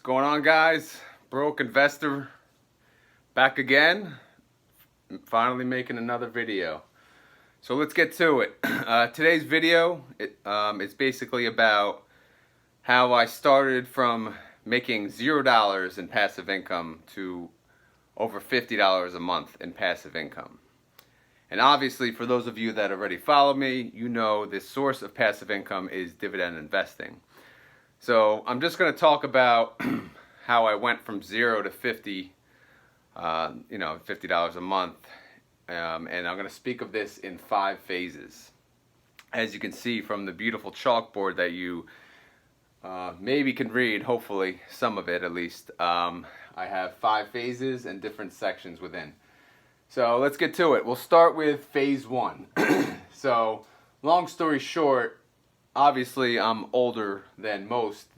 What's going on, guys? Broke Investor back again. Finally making another video. So let's get to it. Today's video is basically about how I started from making $0 in passive income to over $50 a month in passive income. And obviously, for those of you that already follow me, you know this source of passive income is dividend investing. So I'm just going to talk about how I went from 0 to 50, $50 a month. And I'm going to speak of this in 5 phases. As you can see from the beautiful chalkboard that you maybe can read, hopefully, some of it at least. I have 5 phases and different sections within. So let's get to it. We'll start with phase 1. So, long story short, obviously I'm older than most,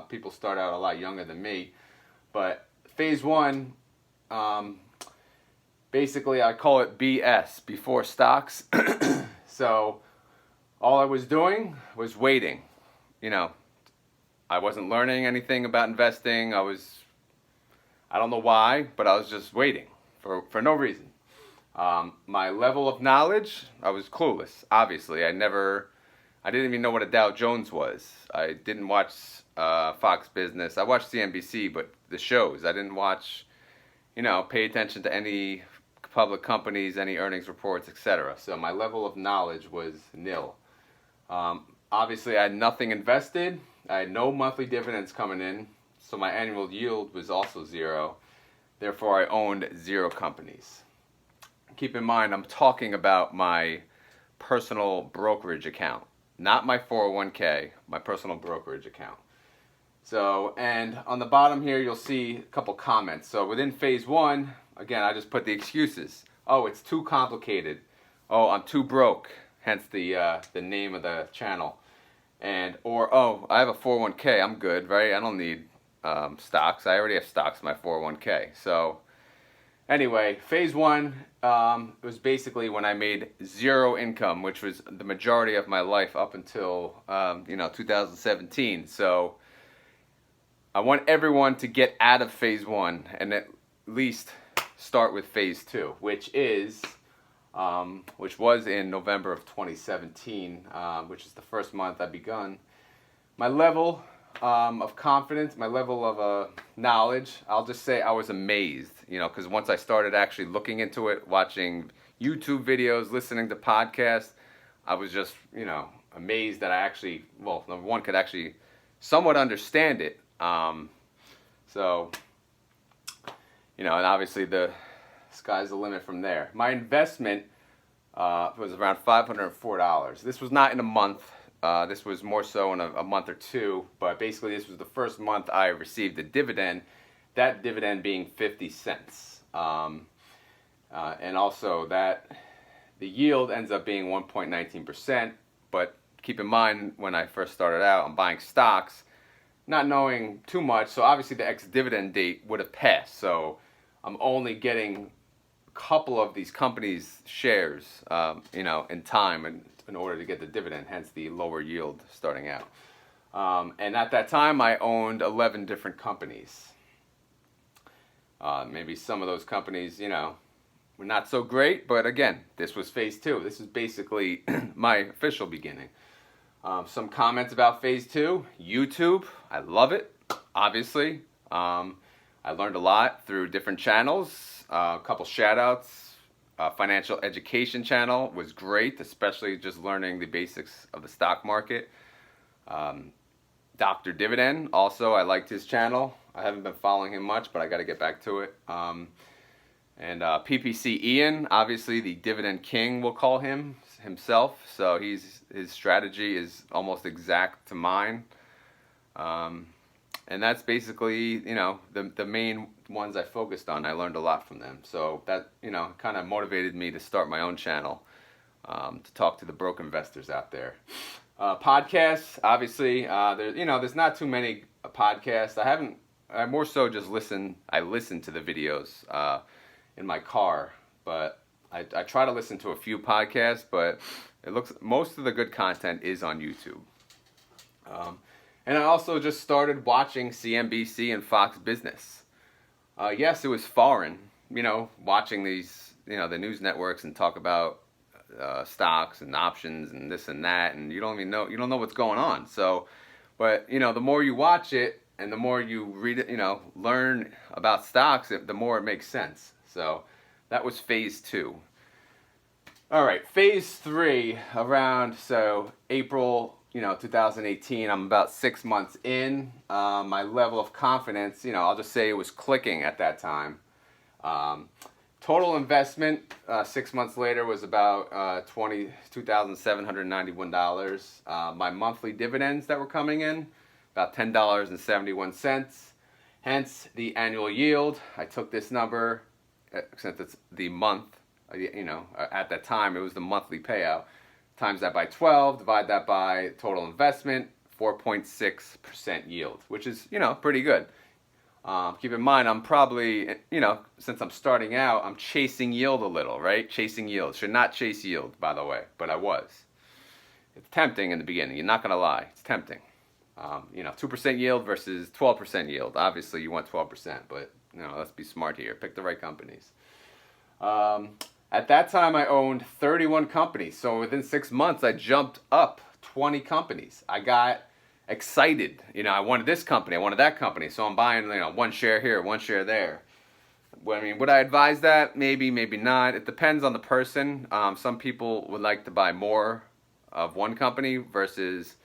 people start out a lot younger than me. But phase 1, basically I call it BS, before stocks. So all I was doing was waiting. I wasn't learning anything about investing. I don't know why, but I was just waiting for no reason. My level of knowledge, I was clueless, obviously. I didn't even know what a Dow Jones was. I didn't watch Fox Business. I watched CNBC, but the shows. I didn't watch, pay attention to any public companies, any earnings reports, etc. So my level of knowledge was nil. Obviously, I had nothing invested. I had no monthly dividends coming in. So my annual yield was also 0. Therefore, I owned 0 companies. Keep in mind, I'm talking about my personal brokerage account, not my 401k, my personal brokerage account. So, and on the bottom here, you'll see a couple comments. So within phase 1, again, I just put the excuses. Oh, it's too complicated. Oh, I'm too broke. Hence the name of the channel. Or I have a 401k. I'm good, right? I don't need stocks. I already have stocks in my 401k. So anyway, phase 1 was basically when I made 0 income, which was the majority of my life up until 2017. So I want everyone to get out of phase 1 and at least start with phase 2, which was in November of 2017, which is the first month I begun. My level of confidence, my level of knowledge, I'll just say I was amazed, because once I started actually looking into it, watching YouTube videos, listening to podcasts, I was just, amazed that I actually, number one, could actually somewhat understand it. And obviously the sky's the limit from there. My investment was around $504. This was not in a month. This was more so in a month or two, but basically this was the first month I received a dividend, that dividend being 50 cents. And also that the yield ends up being 1.19%, but keep in mind when I first started out, I'm buying stocks, not knowing too much, so obviously the ex-dividend date would have passed, so I'm only getting a couple of these companies' shares, in time, in order to get the dividend, hence the lower yield starting out. And at that time, I owned 11 different companies. Maybe some of those companies, were not so great, but again, this was phase 2. This is basically my official beginning. Some comments about phase 2. YouTube, I love it, obviously. I learned a lot through different channels, a couple shout outs. Financial education channel was great, especially just learning the basics of the stock market. Dr. Dividend, also, I liked his channel. I haven't been following him much, but I got to get back to it. And PPC Ian, obviously the dividend king, we'll call himself. So his strategy is almost exact to mine. And that's basically, the main ones I focused on. I learned a lot from them. So that, kind of motivated me to start my own channel, to talk to the broke investors out there. Podcasts, obviously, there's not too many podcasts. I more so just listen to the videos in my car, but I try to listen to a few podcasts, but most of the good content is on YouTube. And I also just started watching CNBC and Fox Business. Yes, it was foreign, watching these, the news networks and talk about stocks and options and this and that, and you don't know what's going on. So, but the more you watch it and the more you read it, learn about stocks, the more it makes sense. So that was phase 2. All right, phase 3 around April 2018. I'm about 6 months in. My level of confidence, I'll just say it was clicking at that time. Total investment 6 months later was about $22,791. My monthly dividends that were coming in, about $10.71. Hence the annual yield. I took this number, since it's the month, at that time it was the monthly payout. Times that by 12, divide that by total investment, 4.6% yield, which is, pretty good. Keep in mind, I'm probably, since I'm starting out, I'm chasing yield a little, right? Chasing yield. Should not chase yield, by the way, but I was. It's tempting in the beginning. You're not going to lie. It's tempting. 2% yield versus 12% yield. Obviously, you want 12%, but, let's be smart here. Pick the right companies. At that time, I owned 31 companies. So within 6 months, I jumped up 20 companies. I got excited. I wanted this company, I wanted that company. So I'm buying, one share here, one share there. Well, would I advise that? Maybe, maybe not. It depends on the person. Some people would like to buy more of one company versus,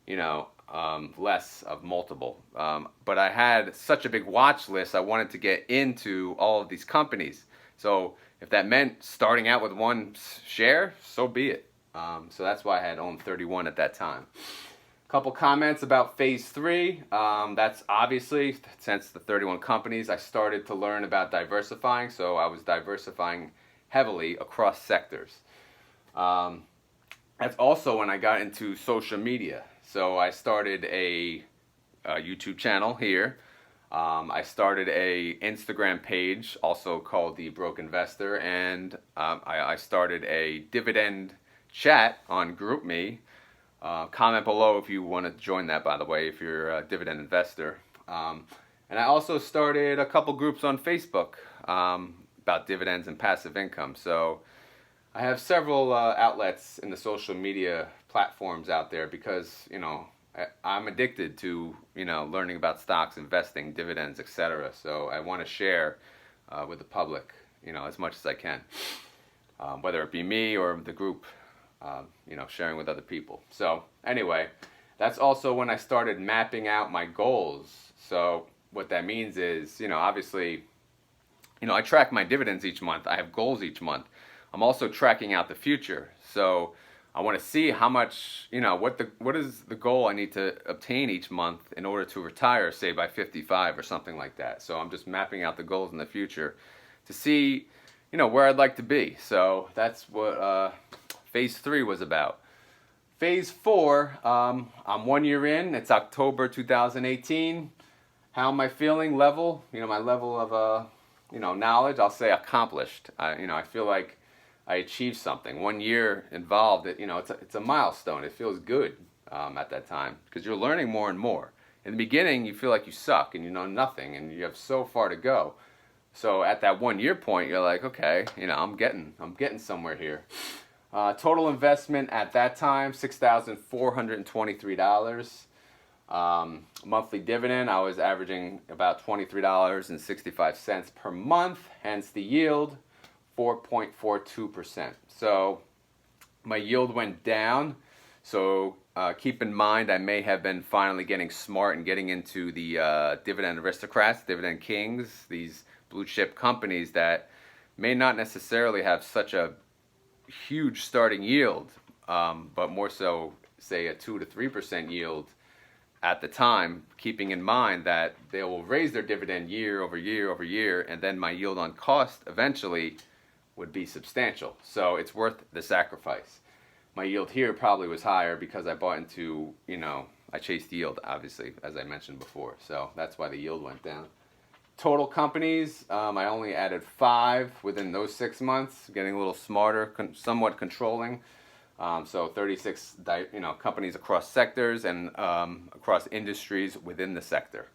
less of multiple. But I had such a big watch list. I wanted to get into all of these companies. So if that meant starting out with one share, so be it. So that's why I had owned 31 at that time. Couple comments about phase 3. That's obviously, since the 31 companies, I started to learn about diversifying. So I was diversifying heavily across sectors. That's also when I got into social media. So I started a YouTube channel here. I started a Instagram page, also called The Broke Investor, and I started a dividend chat on GroupMe. Comment below if you want to join that, by the way, if you're a dividend investor. And I also started a couple groups on Facebook about dividends and passive income. So I have several outlets in the social media platforms out there because, I'm addicted to, learning about stocks, investing, dividends, etc. So I want to share with the public, as much as I can, whether it be me or the group. Sharing with other people. So anyway, that's also when I started mapping out my goals. So what that means is, obviously, I track my dividends each month. I have goals each month. I'm also tracking out the future. So I want to see how much, what is the goal I need to obtain each month in order to retire, say by 55 or something like that. So I'm just mapping out the goals in the future to see, where I'd like to be. So that's what phase 3 was about. Phase 4, I'm 1 year in. It's October 2018. How am I feeling? Level, my level of, knowledge. I'll say accomplished. I feel like I achieved something. 1 year involved. It's a milestone. It feels good at that time because you're learning more and more. In the beginning, you feel like you suck and you know nothing and you have so far to go. So at that 1 year point, you're like, okay, I'm getting somewhere here. Total investment at that time, $6,423. Monthly dividend, I was averaging about $23.65 per month. Hence the yield, 4.42%. So my yield went down. So keep in mind, I may have been finally getting smart and getting into the dividend aristocrats, dividend kings, these blue chip companies that may not necessarily have such a huge starting yield, but more so, say, a 2 to 3% yield at the time, keeping in mind that they will raise their dividend year over year over year, and then my yield on cost eventually would be substantial. So it's worth the sacrifice. My yield here probably was higher because I bought into, I chased yield, obviously, as I mentioned before. So that's why the yield went down. Total companies, I only added 5 within those 6 months, getting a little smarter, somewhat controlling. So 36 companies across sectors and across industries within the sector.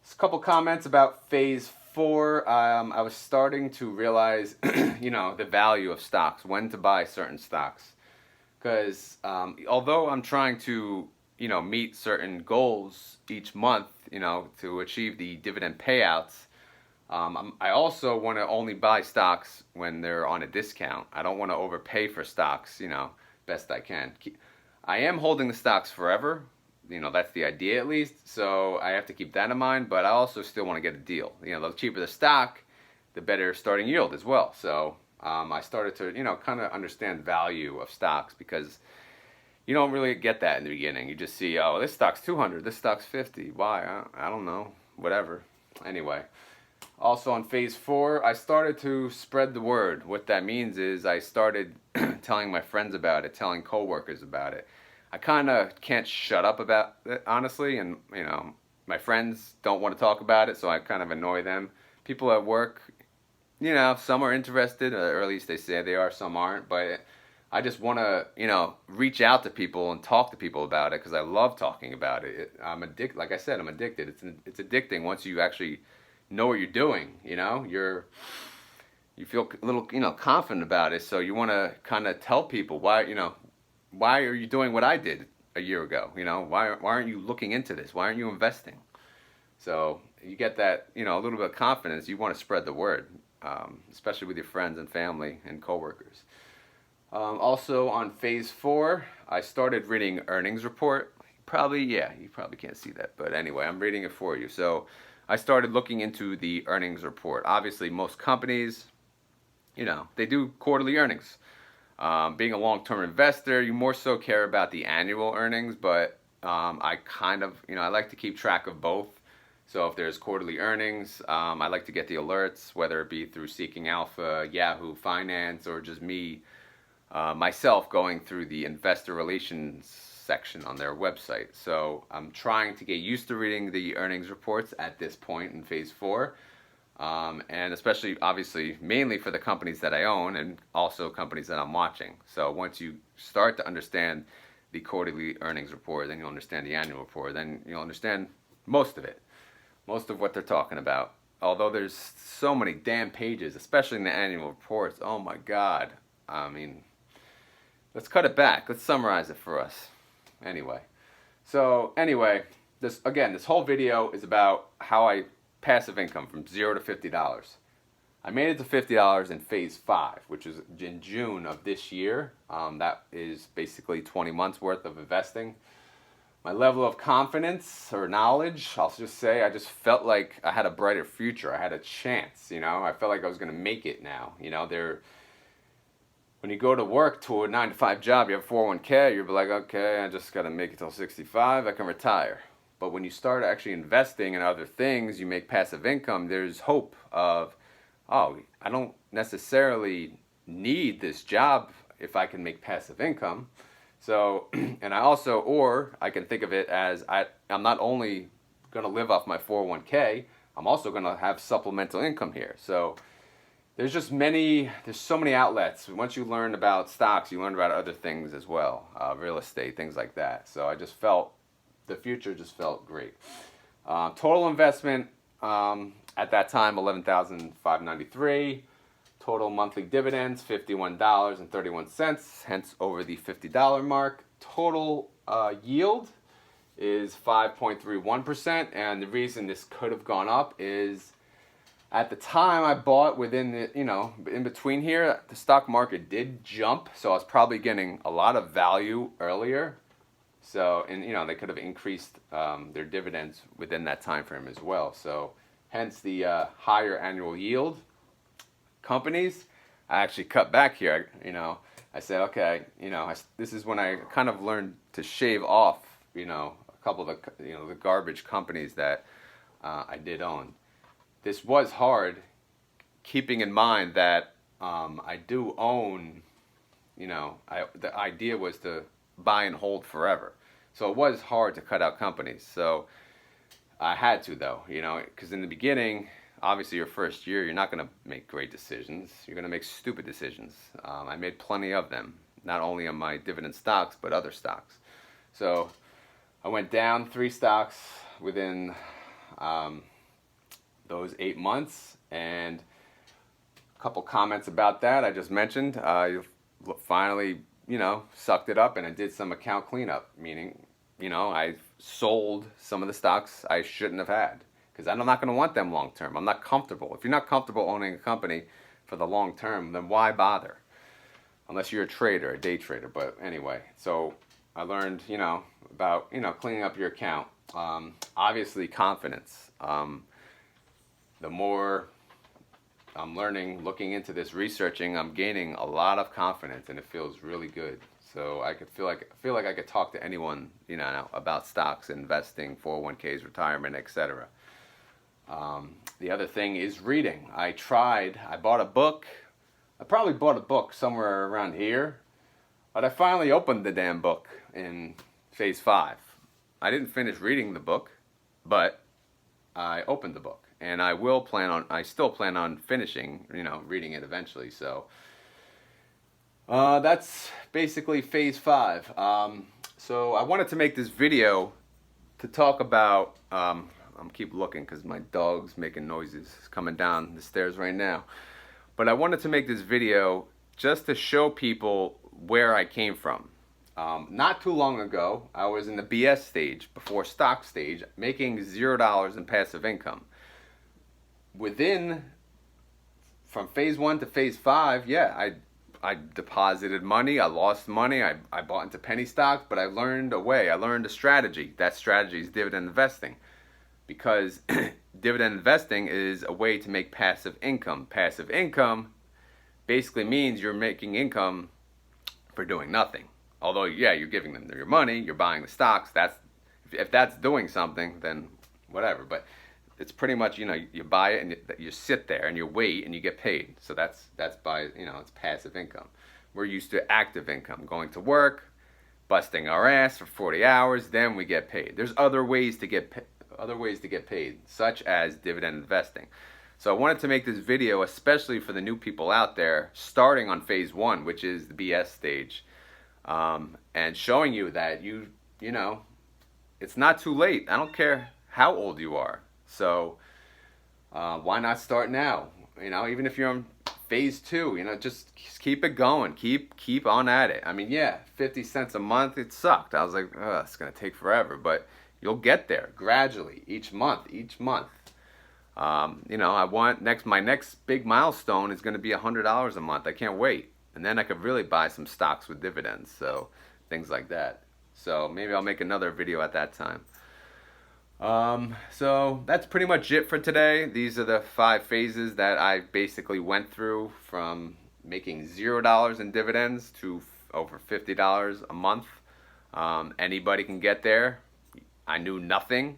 Just a couple comments about phase 4. I was starting to realize, the value of stocks, when to buy certain stocks. Because although I'm trying to, meet certain goals each month, to achieve the dividend payouts, I also want to only buy stocks when they're on a discount. I don't want to overpay for stocks, best I can. I am holding the stocks forever. That's the idea at least. So I have to keep that in mind, but I also still want to get a deal. The cheaper the stock, the better starting yield as well. So I started to, kind of understand value of stocks, because you don't really get that in the beginning. You just see, oh, this stock's 200, this stock's 50. Why? I don't know. Whatever. Anyway. Also on phase 4, I started to spread the word. What that means is I started telling my friends about it, telling coworkers about it. I kind of can't shut up about it, honestly, and my friends don't want to talk about it, so I kind of annoy them. People at work, some are interested, or at least they say they are, some aren't, but I just want to, reach out to people and talk to people about it, because I love talking about it. I'm addicted. Like I said, I'm addicted. It's addicting once you actually know what you're doing. You feel a little, confident about it, so you want to kind of tell people why are you doing what I did a year ago. Why aren't you looking into this? Why aren't you investing? So you get that, a little bit of confidence. You want to spread the word, especially with your friends and family and coworkers. Also on phase 4, I started reading earnings report. You probably can't see that, but anyway, I'm reading it for you. So I started looking into the earnings report. Obviously, most companies, they do quarterly earnings. Being a long-term investor, you more so care about the annual earnings, but I kind of, I like to keep track of both. So if there's quarterly earnings, I like to get the alerts, whether it be through Seeking Alpha, Yahoo Finance, or just me, myself, going through the investor relations section on their website. So I'm trying to get used to reading the earnings reports at this point in phase 4. And especially, obviously, mainly for the companies that I own, and also companies that I'm watching. So once you start to understand the quarterly earnings report, then you'll understand the annual report, then you'll understand most of it, most of what they're talking about. Although there's so many damn pages, especially in the annual reports. Oh my God. I mean, let's cut it back. Let's summarize it for us. Anyway, this whole video is about how I passive income from $0 to $50. I made it to $50 in phase 5, which is in June of this year. That is basically 20 months worth of investing. My level of confidence or knowledge, I'll just say, I just felt like I had a brighter future. I had a chance, I felt like I was going to make it now. When you go to work to a 9-to-5 job, you have 401k, you're like, okay, I just got to make it till 65, I can retire. But when you start actually investing in other things, you make passive income, there's hope of, I don't necessarily need this job if I can make passive income. So, and I can think of it as I'm not only going to live off my 401k, I'm also going to have supplemental income here. So there's so many outlets. Once you learn about stocks, you learn about other things as well, real estate, things like that. So I just felt, the future just felt great. Total investment at that time, $11,593. Total monthly dividends, $51.31, hence over the $50 mark. Total yield is 5.31%, and the reason this could have gone up is at the time I bought within the, in between here, the stock market did jump, so I was probably getting a lot of value earlier. So, and they could have increased their dividends within that time frame as well. So, hence the higher annual yield. Companies, I actually cut back here. I said, okay, this is when I kind of learned to shave off, a couple of the garbage companies that I did own. This was hard, keeping in mind that I do own, the idea was to buy and hold forever. So it was hard to cut out companies. So I had to, though, because in the beginning, obviously your first year, you're not going to make great decisions. You're going to make stupid decisions. I made plenty of them. not only on my dividend stocks, but other stocks. So I went down 3 stocks within those 8 months, and a couple comments about that I just mentioned. I finally, sucked it up, and I did some account cleanup, meaning, I sold some of the stocks I shouldn't have had, because I'm not going to want them long term. I'm not comfortable. If you're not comfortable owning a company for the long term, then why bother? Unless you're a trader, a day trader. But anyway, so I learned, about, cleaning up your account. Obviously, confidence. The more I'm learning, looking into this, researching, I'm gaining a lot of confidence, and it feels really good. So I could feel like I could talk to anyone, about stocks, investing, 401ks, retirement, etc. The other thing is reading. I bought a book. I probably bought a book somewhere around here, but I finally opened the damn book in phase 5. I didn't finish reading the book, but I opened the book, and I still plan on finishing, reading it eventually. So that's basically phase 5. So I wanted to make this video to talk about, I'm keep looking because my dog's making noises. It's coming down the stairs right now. But I wanted to make this video just to show people where I came from. Not too long ago, I was in the BS stage, before stock stage, making $0 in passive income. From phase 1 to phase 5, yeah, I deposited money, I lost money, I bought into penny stocks, but I learned a way, I learned a strategy. That strategy is dividend investing. Because dividend investing is a way to make passive income. Passive income basically means you're making income for doing nothing. Although, yeah, you're giving them your money, you're buying the stocks. If that's doing something, then whatever. But it's pretty much, you buy it and you sit there and you wait and you get paid. So that's it's passive income. We're used to active income, going to work, busting our ass for 40 hours, then we get paid. There's other ways to get paid, such as dividend investing. So I wanted to make this video especially for the new people out there starting on phase 1, which is the BS stage, and showing you that it's not too late. I don't care how old you are. So why not start now? Even if you're on phase 2, just keep it going. Keep on at it. I mean, yeah, 50 cents a month, it sucked. I was like, it's going to take forever, but you'll get there gradually, each month. My next big milestone is going to be $100 a month. I can't wait. And then I could really buy some stocks with dividends. So things like that. So maybe I'll make another video at that time. So that's pretty much it for today. These are the 5 phases that I basically went through, from making $0 in dividends to over $50 a month. Anybody can get there. I knew nothing,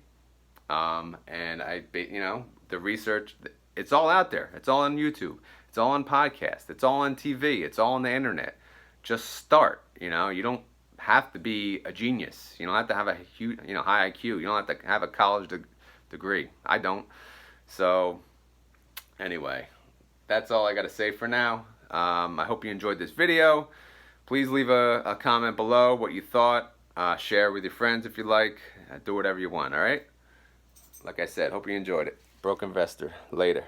and the research, it's all out there. It's all on YouTube. It's all on podcasts. It's all on TV. It's all on the internet. Just start. You don't have to be a genius. You don't have to have a huge, high IQ. You don't have to have a college degree. I don't. So anyway, that's all I got to say for now. I hope you enjoyed this video. Please leave a comment below what you thought. Share with your friends if you like. Do whatever you want, all right? Like I said, hope you enjoyed it. Broke Investor. Later.